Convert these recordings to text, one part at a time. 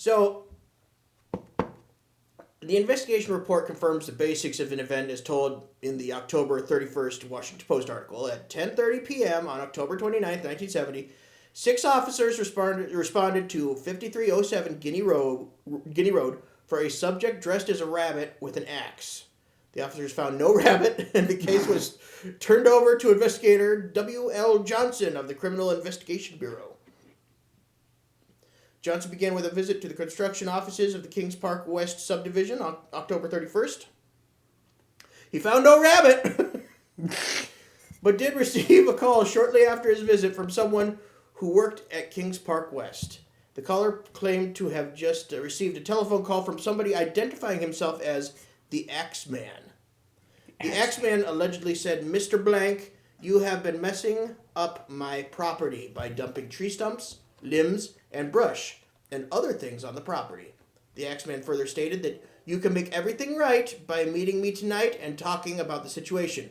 So, the investigation report confirms the basics of an event as told in the October 31st Washington Post article. At 10:30 p.m. on October 29th, 1970, 6 officers responded to 5307 Guinea Road for a subject dressed as a rabbit with an axe. The officers found no rabbit, and the case was turned over to investigator W.L. Johnson of the Criminal Investigation Bureau. Johnson began with a visit to the construction offices of the Kings Park West subdivision on October 31st. He found no rabbit, but did receive a call shortly after his visit from someone who worked at Kings Park West. The caller claimed to have just received a telephone call from somebody identifying himself as the Axeman. The Axeman allegedly said, "Mr. Blank, you have been messing up my property by dumping tree stumps, limbs, and brush, and other things on the property." The Axeman further stated that you can make everything right by meeting me tonight and talking about the situation.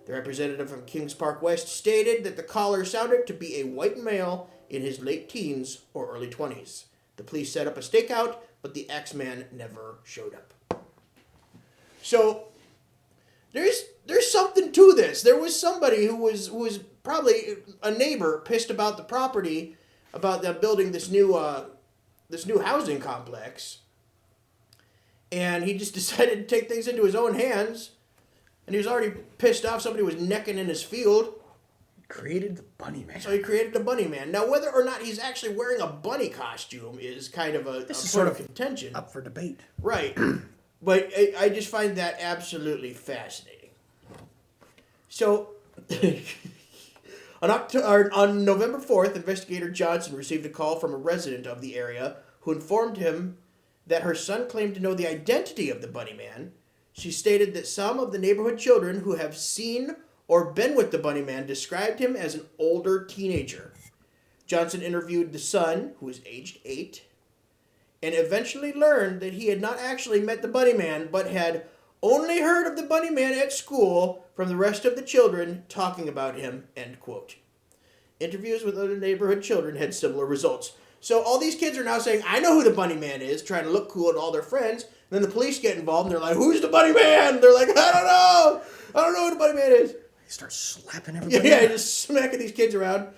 The representative from Kings Park West stated that the caller sounded to be a white male in his late teens or early 20s. The police set up a stakeout, but the Axeman never showed up. So there's something to this. There was somebody who was probably a neighbor pissed about the property, about them building this new housing complex, and he just decided to take things into his own hands. And he was already pissed off. Somebody was necking in his field. Created the bunnyman. So he created the bunnyman. Now, whether or not he's actually wearing a bunny costume is kind of a sort of contention. Up for debate. Right. But I just find that absolutely fascinating. So, on November 4th, investigator Johnson received a call from a resident of the area who informed him that her son claimed to know the identity of the bunnyman. She stated that some of the neighborhood children who have seen or been with the bunnyman described him as an older teenager. Johnson interviewed the son, who was aged 8, and eventually learned that he had not actually met the bunnyman, but had only heard of the bunnyman at school from the rest of the children talking about him, end quote. Interviews with other neighborhood children had similar results. So all these kids are now saying, I know who the bunnyman is, trying to look cool to all their friends. And then the police get involved and they're like, who's the bunnyman? They're like, I don't know who the bunnyman is. They start slapping everybody. Yeah, just smacking these kids around.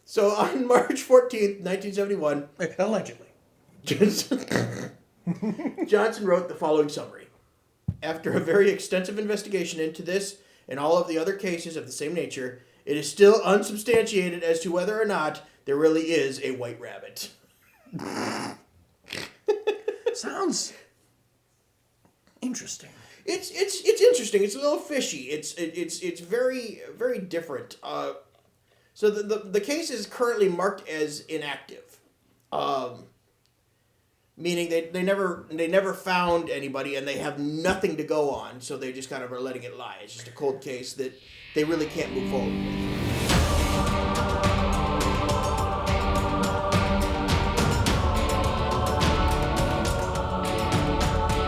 So on March 14th, 1971... Allegedly. Johnson wrote the following summary. After a very extensive investigation into this and all of the other cases of the same nature, it is still unsubstantiated as to whether or not there really is a white rabbit. Sounds interesting. It's interesting. It's a little fishy. It's very, very different. So the case is currently marked as inactive, meaning they never found anybody and they have nothing to go on. So they just kind of are letting it lie. It's just a cold case that they really can't move forward with.